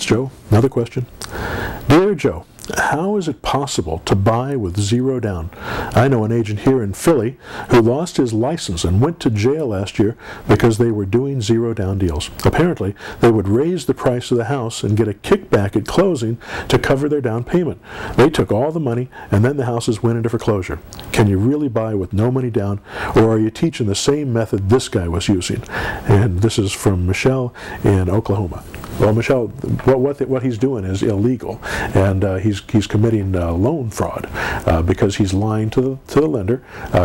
Joe. Another question. Dear Joe, how is it possible to buy with zero down? I know an agent here in Philly who lost his license and went to jail last year because they were doing zero down deals. Apparently, they would raise the price of the house and get a kickback at closing to cover their down payment. They took all the money and then the houses went into foreclosure. Can you really buy with no money down, or are you teaching the same method this guy was using? And this is from Michelle in Oklahoma. Well, Michelle, what he's doing is illegal, and he's committing loan fraud because he's lying to the lender.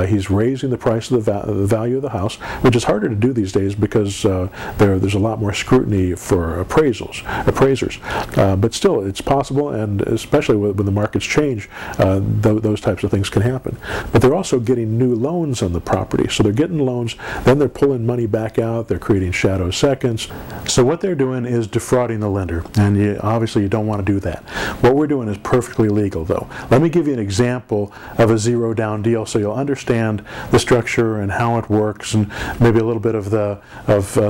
He's raising the price of the value of the house, which is harder to do these days because there's a lot more scrutiny for appraisers. But still, it's possible, and especially when the markets change, those types of things can happen. But they're also getting new loans on the property, so they're getting loans, then they're pulling money back out. They're creating shadow seconds. So what they're doing is defrauding the lender, and obviously you don't want to do that. What we're doing is perfectly legal, though. Let me give you an example of a zero down deal so you'll understand the structure and how it works, and maybe a little bit of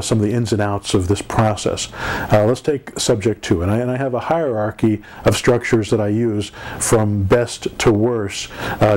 some of the ins and outs of this process. Let's take subject to, and I have a hierarchy of structures that I use from best to worse,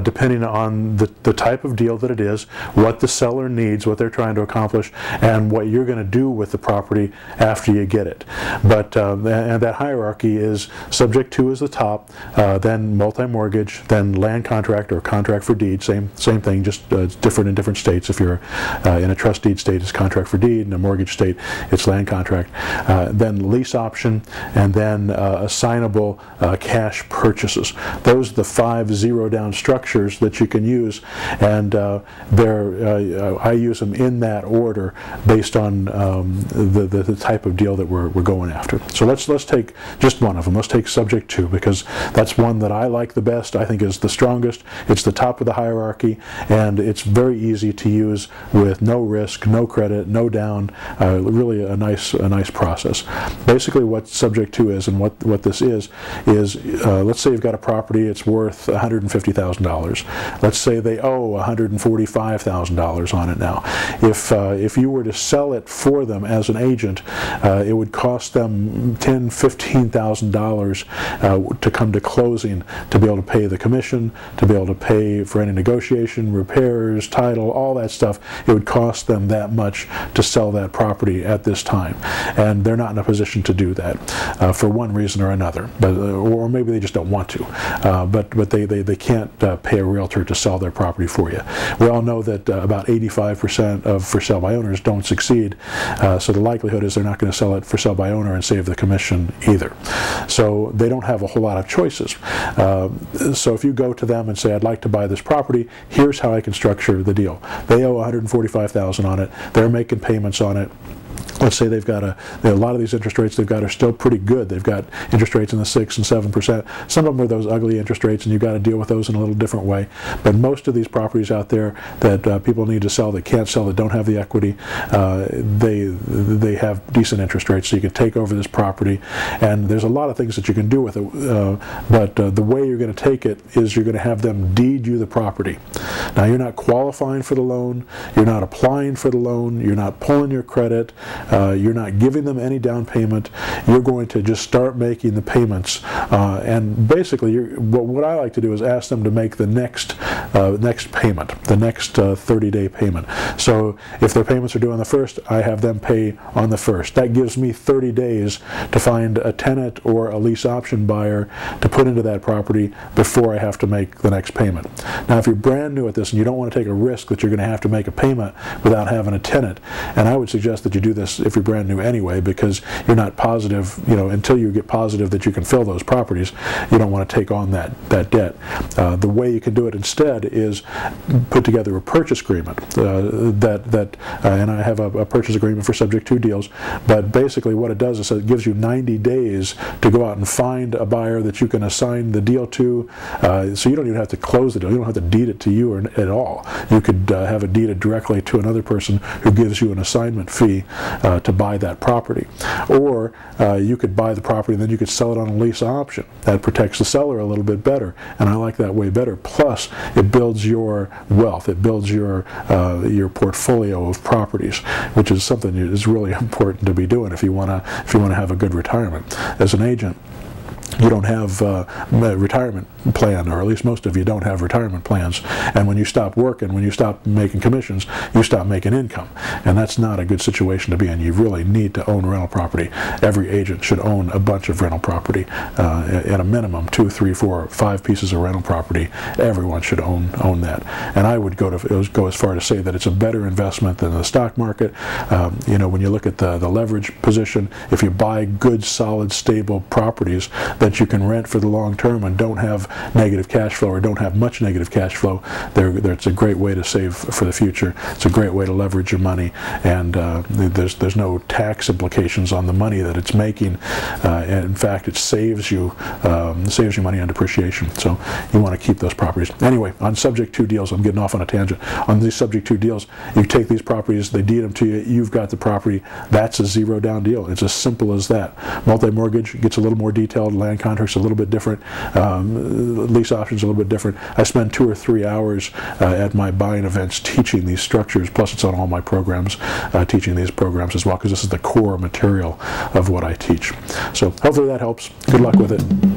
depending on the type of deal that it is, what the seller needs, what they're trying to accomplish, and what you're going to do with the property after you get it. But and that hierarchy is subject to is the top, then multi-mortgage, then land contract or contract for deed, same thing, just it's different in different states. If you're in a trust deed state, it's contract for deed. In a mortgage state, it's land contract. Then lease option, and then assignable cash purchases. Those are the 5 zero down structures that you can use, and I use them in that order based on the type of deal that we're going after. So let's take just one of them. Let's take subject to, because that's one that I like the best, I think is the strongest. It's the top of the hierarchy, and it's very easy to use with no risk, no credit, no down, really a nice process. Basically what subject to is, and what this is let's say you've got a property, it's worth $150,000. Let's say they owe $145,000 on it now. If you were to sell it for them as an agent, it would cost them $10,000, $15,000 to come to closing, to be able to pay the commission, to be able to pay for any negotiation, repairs, title, all that stuff. It would cost them that much to sell that property at this time, and they're not in a position to do that for one reason or another, or maybe they just don't want to, but they can't pay a realtor to sell their property for you. We all know that about 85% of for sale by owners don't succeed, so the likelihood is they're not going to sell it for sale by owner and save the commission either. So they don't have a whole lot of choices. So if you go to them and say, I'd like to buy this property, here's how I can structure the deal. They owe $145,000 on it. They're making payments on it. Let's say they've got a lot of these interest rates they've got are still pretty good. They've got interest rates in the 6 and 7%. Some of them are those ugly interest rates, and you've got to deal with those in a little different way. But most of these properties out there that people need to sell, that can't sell, that don't have the equity, they have decent interest rates, so you can take over this property. And there's a lot of things that you can do with it, but the way you're going to take it is you're going to have them deed you the property. Now, you're not qualifying for the loan, you're not applying for the loan, you're not pulling your credit, you're not giving them any down payment. You're going to just start making the payments, and basically what I like to do is ask them to make the next payment, the next 30-day payment. So if their payments are due on the 1st, I have them pay on the 1st. That gives me 30 days to find a tenant or a lease option buyer to put into that property before I have to make the next payment. Now, if you're brand new at this and you don't want to take a risk that you're going to have to make a payment without having a tenant, and I would suggest that you do this if you're brand new anyway, because you're not positive, until you get positive that you can fill those properties, you don't want to take on that debt. The way you can do it instead is put together a purchase agreement, and I have a purchase agreement for subject to deals, but basically what it does is it gives you 90 days to go out and find a buyer that you can assign the deal to, so you don't even have to close the deal, you don't have to deed it to you at all. You could have it deeded directly to another person who gives you an assignment fee to buy that property. Or you could buy the property and then you could sell it on a lease option. That protects the seller a little bit better, and I like that way better. Plus, it It builds your wealth. It builds your portfolio of properties, which is something that is really important to be doing if you want to have a good retirement. As an agent, you don't have a retirement plan, or at least most of you don't have retirement plans. And when you stop working, when you stop making commissions, you stop making income. And that's not a good situation to be in. You really need to own rental property. Every agent should own a bunch of rental property, at a minimum 2, 3, 4, 5 pieces of rental property. Everyone should own that. And I would go as far to say that it's a better investment than the stock market. You know, when you look at the leverage position, if you buy good, solid, stable properties that you can rent for the long term and don't have negative cash flow, or don't have much negative cash flow, it's a great way to save for the future. It's a great way to leverage your money, and there's no tax implications on the money that it's making. And in fact, it saves you money on depreciation. So you want to keep those properties. Anyway, on subject to deals, I'm getting off on a tangent. On these subject to deals, you take these properties, they deed them to you, you've got the property. That's a zero down deal. It's as simple as that. Multi-mortgage gets a little more detailed. Land contracts a little bit different. Lease options a little bit different. I spend 2 or 3 hours at my buying events teaching these structures, plus it's on all my programs, teaching these programs as well, because this is the core material of what I teach. So hopefully that helps. Good luck with it.